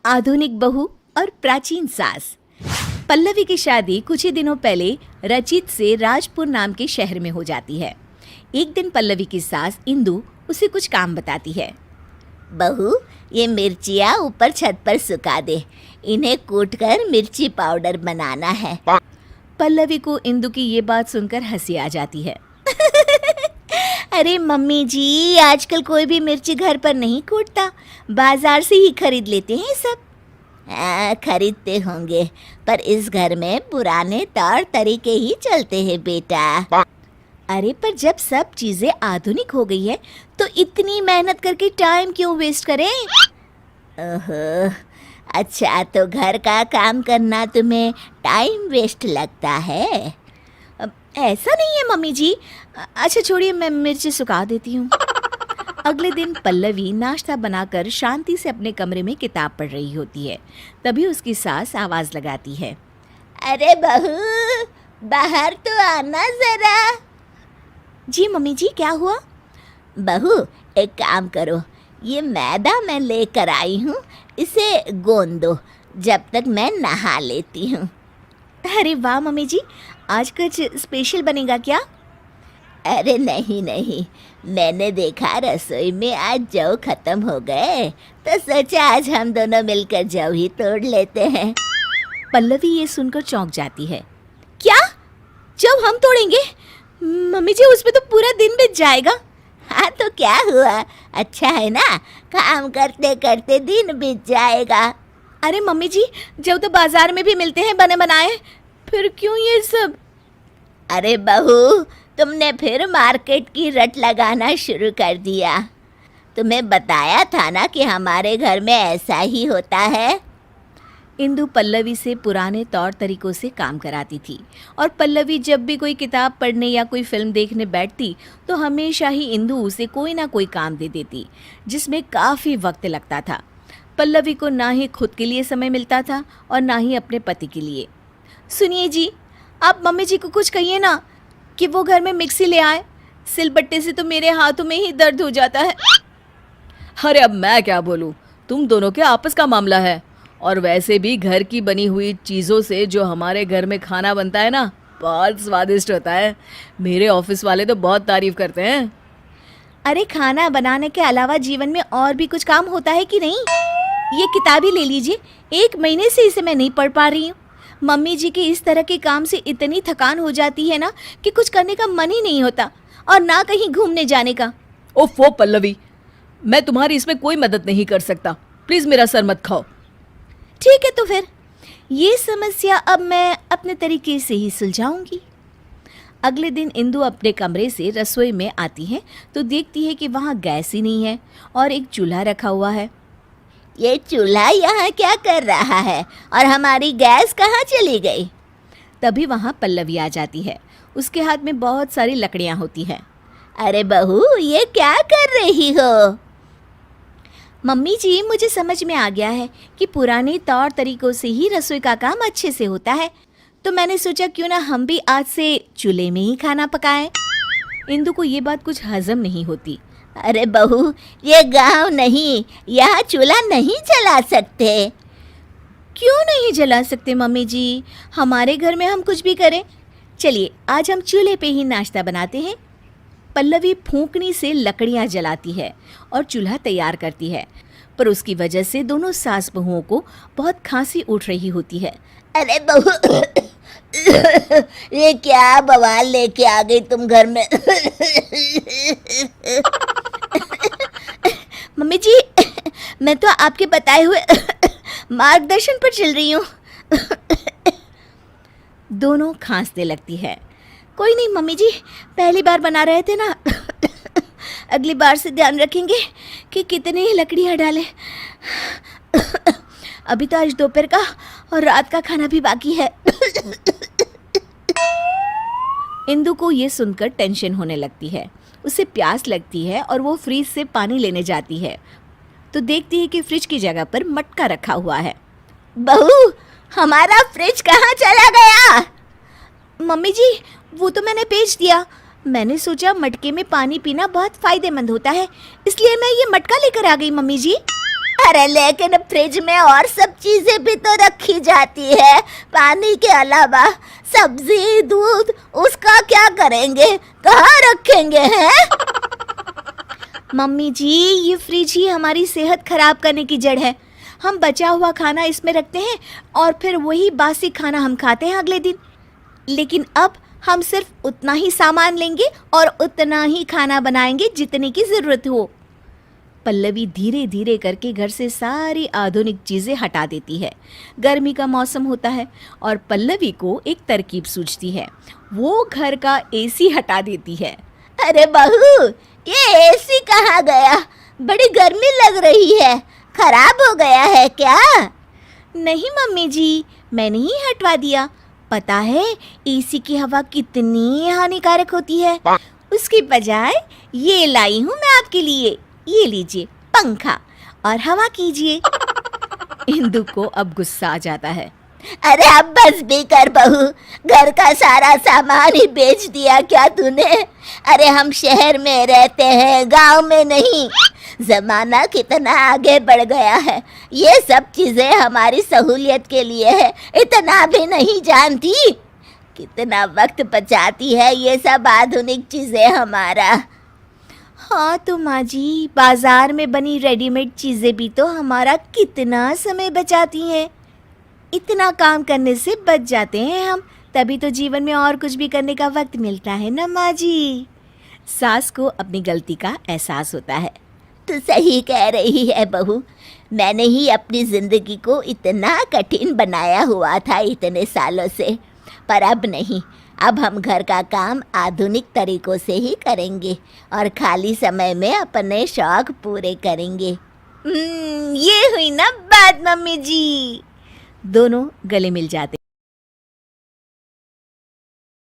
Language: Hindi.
आधुनिक बहू और प्राचीन सास। पल्लवी की शादी कुछ ही दिनों पहले रचित से राजपुर नाम के शहर में हो जाती है। एक दिन पल्लवी की सास इंदु उसे कुछ काम बताती है। बहू, ये मिर्चियाँ ऊपर छत पर सुखा दे, इन्हें कूटकर मिर्ची पाउडर बनाना है। पल्लवी को इंदु की ये बात सुनकर हंसी आ जाती है। अरे मम्मी जी, आजकल कोई भी मिर्ची घर पर नहीं कूटता, बाजार से ही खरीद लेते हैं सब। खरीदते होंगे, पर इस घर में पुराने तौर तरीके ही चलते हैं बेटा। अरे पर जब सब चीजें आधुनिक हो गई है तो इतनी मेहनत करके टाइम क्यों वेस्ट करें? ओहो, अच्छा तो घर का काम करना तुम्हें टाइम वेस्ट लगता है? ऐसा नहीं है मम्मी जी। अच्छा छोड़िए, मैं मिर्ची सुखा देती हूँ। अगले दिन पल्लवी नाश्ता बनाकर शांति से अपने कमरे में किताब पढ़ रही होती है। तभी उसकी सास आवाज लगाती है। अरे बहू, बाहर तो आना जरा। जी मम्मी जी, क्या हुआ? बहू, एक काम करो, ये मैदा मैं लेकर आई हूँ, इसे गोंद दो जब तक मैं नहा लेती हूँ। अरे वाह मम्मी जी, आज कुछ स्पेशल बनेगा क्या? अरे नहीं नहीं, मैंने देखा रसोई में आज जौ खत्म हो गए, तो सोचा आज हम दोनों मिलकर जौ ही तोड़ लेते हैं। पल्लवी ये सुनकर चौंक जाती है। क्या? जौ हम तोड़ेंगे? मम्मी जी, उसमें तो पूरा दिन बीत जाएगा। हाँ तो क्या हुआ, अच्छा है ना, काम करते करते दिन बीत जाएगा। अरे मम्मी जी, जौ तो बाजार में भी मिलते हैं बने बनाए, फिर क्यों ये सब? अरे बहू, तुमने फिर मार्केट की रट लगाना शुरू कर दिया। तुम्हें बताया था ना कि हमारे घर में ऐसा ही होता है। इंदु पल्लवी से पुराने तौर तरीकों से काम कराती थी और पल्लवी जब भी कोई किताब पढ़ने या कोई फिल्म देखने बैठती तो हमेशा ही इंदु उसे कोई ना कोई काम दे देती, जिसमें काफ़ी वक्त लगता था। पल्लवी को ना ही खुद के लिए समय मिलता था और ना ही अपने पति के लिए। सुनिए जी, आप मम्मी जी को कुछ कहिए ना कि वो घर में मिक्सी ले आए, सिलबट्टे से तो मेरे हाथों में ही दर्द हो जाता है। अरे अब मैं क्या बोलूँ, तुम दोनों के आपस का मामला है। और वैसे भी घर की बनी हुई चीज़ों से जो हमारे घर में खाना बनता है ना, बहुत स्वादिष्ट होता है। मेरे ऑफिस वाले तो बहुत तारीफ करते हैं। अरे खाना बनाने के अलावा जीवन में और भी कुछ काम होता है कि नहीं? ये किताब ही ले लीजिए, 1 महीने से इसे मैं नहीं पढ़ पा रही हूँ। मम्मी जी के इस तरह के काम से इतनी थकान हो जाती है ना कि कुछ करने का मन ही नहीं होता और ना कहीं घूमने जाने का। ओफो पल्लवी, मैं तुम्हारी इसमें कोई मदद नहीं कर सकता, प्लीज़ मेरा सर मत खाओ। ठीक है, तो फिर ये समस्या अब मैं अपने तरीके से ही सुलझाऊंगी। अगले दिन इंदु अपने कमरे से रसोई में आती है तो देखती है कि वहाँ गैस ही नहीं है और एक चूल्हा रखा हुआ है। ये चूल्हा यहाँ क्या कर रहा है और हमारी गैस कहाँ चली गई? तभी वहाँ पल्लवी आ जाती है। उसके हाथ में बहुत सारी लकड़ियाँ होती हैं। अरे बहू, ये क्या कर रही हो? मम्मी जी, मुझे समझ में आ गया है कि पुराने तौर तरीकों से ही रसोई का काम अच्छे से होता है, तो मैंने सोचा क्यों ना हम भी आज से चूल्हे में ही खाना पकाएं। इंदु को ये बात कुछ हजम नहीं होती। अरे बहू, ये गांव नहीं, यहाँ चूल्हा नहीं जला सकते। क्यों नहीं जला सकते मम्मी जी? हमारे घर में हम कुछ भी करें। चलिए आज हम चूल्हे पे ही नाश्ता बनाते हैं। पल्लवी फूंकनी से लकड़ियाँ जलाती है और चूल्हा तैयार करती है, पर उसकी वजह से दोनों सास बहुओं को बहुत खांसी उठ रही होती है। अरे बहू, ये क्या बवाल लेके आ गई तुम घर में? मम्मी जी, मैं तो आपके बताए हुए मार्गदर्शन पर चल रही हूँ। दोनों खांसने लगती है। कोई नहीं मम्मी जी, पहली बार बना रहे थे ना, अगली बार से ध्यान रखेंगे कि कितनी लकड़ियाँ डालें। अभी तो आज दोपहर का और रात का खाना भी बाकी है। इंदु को ये सुनकर टेंशन होने लगती है। उसे प्यास लगती है और वो फ्रिज से पानी लेने जाती है तो देखती है कि फ्रिज की जगह पर मटका रखा हुआ है। बहू, हमारा फ्रिज कहाँ चला गया? मम्मी जी, वो तो मैंने बेच दिया। मैंने सोचा मटके में पानी पीना बहुत फायदेमंद होता है, इसलिए मैं ये मटका लेकर आ गई मम्मी जी। अरे लेकिन फ्रिज में और सब चीजें भी तो रखी जाती है पानी के अलावा। सब्जी, दूध, उसका क्या करेंगे? कहाँ रखेंगे हैं? मम्मी जी, ये फ्रिज ही हमारी सेहत खराब करने की जड़ है। हम बचा हुआ खाना इसमें रखते हैं और फिर वही बासी खाना हम खाते हैं अगले दिन। लेकिन अब हम सिर्फ उतना ही सामान लेंगे और उतना ही खाना बनाएंगे जितने की ज़रूरत हो। पल्लवी धीरे धीरे करके घर से सारी आधुनिक चीज़ें हटा देती है। गर्मी का मौसम होता है और पल्लवी को एक तरकीब सूझती है। वो घर का एसी हटा देती है। अरे बहू, ये एसी कहाँ गया? बड़ी गर्मी लग रही है, खराब हो गया है क्या? नहीं मम्मी जी, मैंने ही हटवा दिया। पता है एसी की हवा कितनी हानिकारक होती है। उसकी बजाय ये लाई हूँ मैं आपके लिए। ये लीजिए पंखा और हवा कीजिए। इंदु को अब गुस्सा आ जाता है। अरे अब बस भी कर बहू, घर का सारा सामान ही बेच दिया क्या तूने? अरे हम शहर में रहते हैं, गांव में नहीं। जमाना कितना आगे बढ़ गया है, ये सब चीजें हमारी सहूलियत के लिए है, इतना भी नहीं जानती? कितना वक्त बचाती है ये सब आधुनिक चीजें हमारा। हाँ तो माँ जी, बाजार में बनी रेडीमेड चीज़ें भी तो हमारा कितना समय बचाती हैं। इतना काम करने से बच जाते हैं हम, तभी तो जीवन में और कुछ भी करने का वक्त मिलता है ना माँ जी। सास को अपनी गलती का एहसास होता है। तू सही कह रही है बहू, मैंने ही अपनी जिंदगी को इतना कठिन बनाया हुआ था इतने सालों से। पर अब नहीं, अब हम घर का काम आधुनिक तरीकों से ही करेंगे और खाली समय में अपने शौक पूरे करेंगे। ये हुई ना बात मम्मी जी। दोनों गले मिल जाते